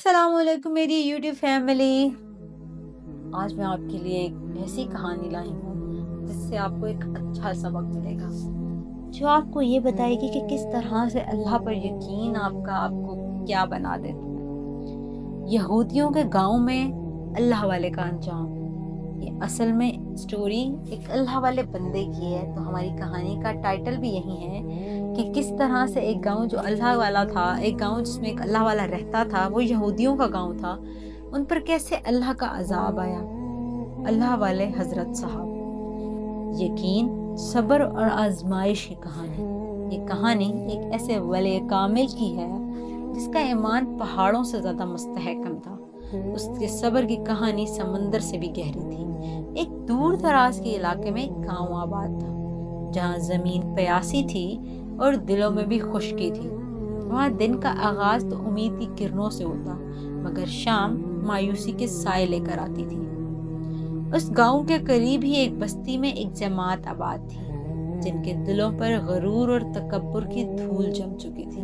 السلام علیکم میری یوٹیوب فیملی۔ آج میں آپ کے لیے ایک ایسی کہانی لائی ہوں جس سے آپ کو ایک اچھا سبق ملے گا، جو آپ کو یہ بتائے گی کہ کس طرح سے اللہ پر یقین آپ کو کیا بنا دیتا ہے۔ یہودیوں کے گاؤں میں اللہ والے کا انجام۔ یہ اصل میں سٹوری ایک اللہ والے بندے کی ہے، تو ہماری کہانی کا ٹائٹل بھی یہی ہے کہ کس طرح سے ایک گاؤں جو اللہ والا تھا، ایک گاؤں جس میں ایک اللہ والا رہتا تھا، وہ یہودیوں کا گاؤں تھا، ان پر کیسے اللہ کا عذاب آیا۔ اللہ والے حضرت صاحب، یقین، صبر اور آزمائش کی کہانی۔ یہ کہانی ایک ایسے ولی کامل کی ہے جس کا ایمان پہاڑوں سے زیادہ مستحکم تھا۔ اس کے صبر کی کہانی سمندر سے بھی گہری تھی۔ ایک دور دراز کے علاقے میں ایک گاؤں آباد تھا، جہاں زمین پیاسی تھی اور دلوں میں بھی خشکی تھی۔ وہاں دن کا آغاز تو امید کی کرنوں سے ہوتا، مگر شام مایوسی کے سائے لے کر آتی تھی۔ اس گاؤں کے قریب ہی ایک بستی میں ایک جماعت آباد تھی، جن کے دلوں پر غرور اور تکبر کی دھول جم چکی تھی۔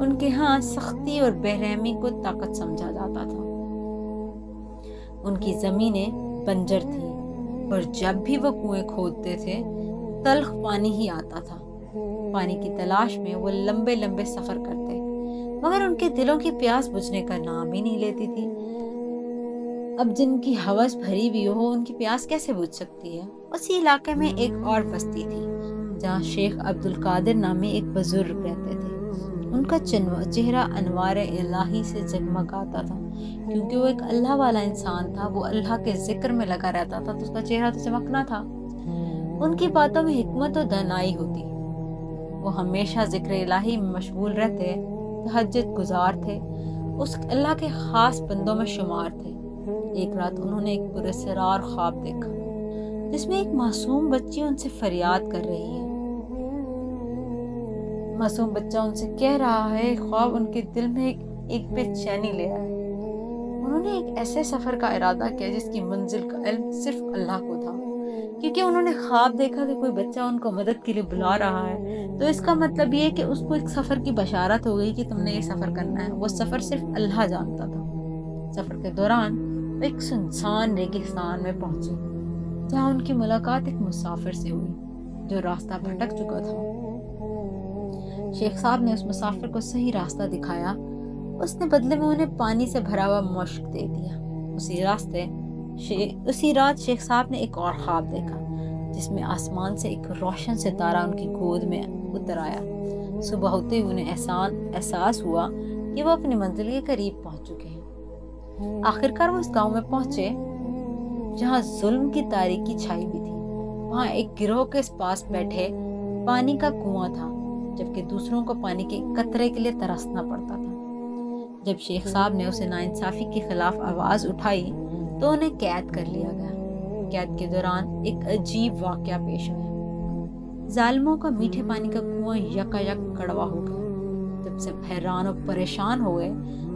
ان کے ہاں سختی اور بے رحمی کو طاقت سمجھا جاتا تھا۔ ان کی زمینیں بنجر تھی اور جب بھی وہ کنویں کھودتے تھے تلخ پانی ہی آتا تھا۔ پانی کی تلاش میں وہ لمبے لمبے سفر کرتے، مگر ان کے دلوں کی پیاس بجھنے کا نام ہی نہیں لیتی تھی۔ اب جن کی ہوس بھری بھی ہو، ان کی پیاس کیسے بجھ سکتی ہے؟ اسی علاقے میں ایک اور بستی تھی، جہاں شیخ عبد القادر نامی ایک بزرگ رہتے تھے۔ ان کا چہرہ انوار الہی سے جگمگاتا تھا، کیونکہ وہ ایک اللہ والا انسان تھا۔ وہ اللہ کے ذکر میں لگا رہتا تھا، تو اس کا چہرہ تو چمکنا تھا۔ ان کی باتوں میں حکمت و دانائی ہوتی۔ وہ ہمیشہ ذکر الہی میں مشغول رہتے، تہجد گزار تھے، اس اللہ کے خاص بندوں میں شمار تھے۔ ایک رات انہوں نے ایک پراسرار خواب دیکھا، جس میں ایک معصوم بچی ان سے فریاد کر رہی ہے۔ معصوم بچہ ان سے کہہ رہا ہے، خواب ان کے دل میں ایک بے چینی لے آیا۔ انہوں نے ایک ایسے سفر کا ارادہ کیا جس کی منزل کا علم صرف اللہ کو تھا، کیونکہ انہوں نے خواب دیکھا کہ کوئی بچہ ان کو مدد کے لیے بلا رہا ہے، تو اس کا مطلب یہ کہ اس کو ایک سفر کی بشارت ہو گئی کہ تم نے یہ سفر کرنا ہے۔ وہ سفر صرف اللہ جانتا تھا۔ سفر کے دوران وہ ایک سنسان ریگستان میں پہنچے، جہاں ان کی ملاقات ایک مسافر سے ہوئی جو راستہ بھٹک چکا تھا۔ شیخ صاحب نے اس مسافر کو صحیح راستہ دکھایا۔ اس نے بدلے میں انہیں پانی سے بھرا ہوا مشک دے دیا۔ اسی رات شیخ صاحب نے ایک اور خواب دیکھا، جس میں آسمان سے ایک روشن ستارہ ان کی گود میں اتر آیا۔ صبح ہوتے ہی انہیں احساس ہوا کہ وہ اپنی منزل کے قریب پہنچ چکے ہیں۔ آخرکار وہ اس گاؤں میں پہنچے جہاں ظلم کی تاریکی چھائی ہوئی تھی۔ وہاں ایک گروہ کے پاس بیٹھے پانی کا کنواں تھا، جبکہ دوسروں کو پانی کے قطرے کے لیے ترسنا پڑتا تھا۔ جب شیخ صاحب نے اسے ناانصافی کے خلاف آواز اٹھائی تو انہیں قید کر لیا گیا۔ قید کے دوران ایک عجیب واقعہ پیش آیا۔ ظالموں کا میٹھے پانی کا کنواں یکایک کڑوا ہو گیا۔ جب سب حیران و پریشان ہو گئے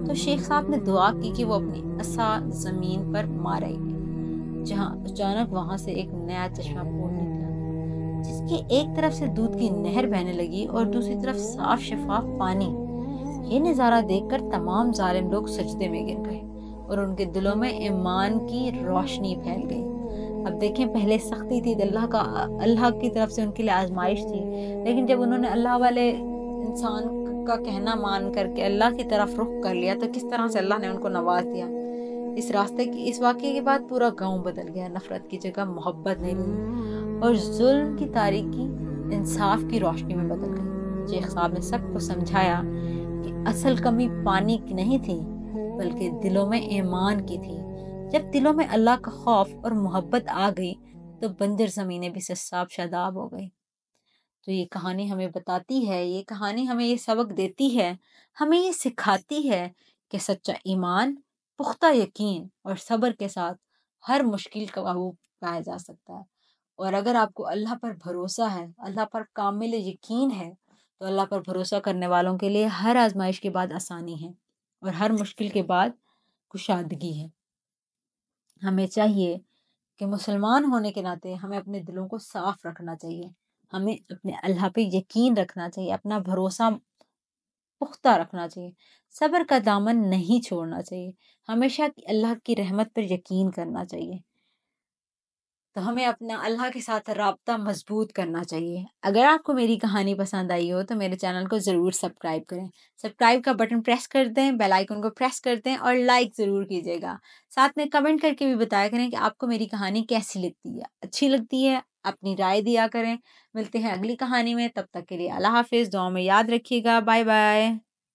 تو شیخ صاحب نے دعا کی کہ وہ اپنی عصا زمین پر مارے گے، جہاں اچانک وہاں سے ایک نیا چشمہ پھوٹ نکلا، جس کی ایک طرف سے دودھ کی نہر بہنے لگی اور دوسری طرف صاف شفاف پانی۔ یہ نظارہ دیکھ کر تمام ظالم لوگ سجدے میں گر گئے اور ان کے دلوں میں ایمان کی روشنی پھیل گئی۔ اب دیکھیں، پہلے سختی تھی، اللہ کی طرف سے ان کے لیے آزمائش تھی، لیکن جب انہوں نے اللہ والے انسان کا کہنا مان کر کے اللہ کی طرف رخ کر لیا تو کس طرح سے اللہ نے ان کو نواز دیا۔ اس واقعے کے بعد پورا گاؤں بدل گیا۔ نفرت کی جگہ محبت نے لی اور ظلم کی تاریکی انصاف کی روشنی میں بدل گئی۔ شیخ صاحب نے سب کو سمجھایا کہ اصل کمی پانی کی نہیں تھی، بلکہ دلوں میں ایمان کی تھی۔ جب دلوں میں اللہ کا خوف اور محبت آ گئی تو بنجر زمینیں بھی سرساب شاداب ہو گئی۔ تو یہ کہانی ہمیں بتاتی ہے، یہ کہانی ہمیں یہ سبق دیتی ہے، ہمیں یہ سکھاتی ہے کہ سچا ایمان، پختہ یقین اور صبر کے ساتھ ہر مشکل کا قابو پایا جا سکتا ہے۔ اور اگر آپ کو اللہ پر بھروسہ ہے، اللہ پر کامل یقین ہے، تو اللہ پر بھروسہ کرنے والوں کے لیے ہر آزمائش کے بعد آسانی ہے اور ہر مشکل کے بعد کشادگی ہے۔ ہمیں چاہیے کہ مسلمان ہونے کے ناطے ہمیں اپنے دلوں کو صاف رکھنا چاہیے، ہمیں اپنے اللہ پہ یقین رکھنا چاہیے، اپنا بھروسہ پختہ رکھنا چاہیے، صبر کا دامن نہیں چھوڑنا چاہیے، ہمیشہ اللہ کی رحمت پر یقین کرنا چاہیے۔ تو ہمیں اپنا اللہ کے ساتھ رابطہ مضبوط کرنا چاہیے۔ اگر آپ کو میری کہانی پسند آئی ہو تو میرے چینل کو ضرور سبسکرائب کریں، سبسکرائب کا بٹن پریس کر دیں، بیل آئیکن کو پریس کر دیں اور لائک ضرور کیجیے گا۔ ساتھ میں کمنٹ کر کے بھی بتایا کریں کہ آپ کو میری کہانی کیسی لگتی ہے، اچھی لگتی ہے، اپنی رائے دیا کریں۔ ملتے ہیں اگلی کہانی میں، تب تک کے لیے اللہ حافظ، دعاؤں میں یاد رکھیے گا، بائے بائے۔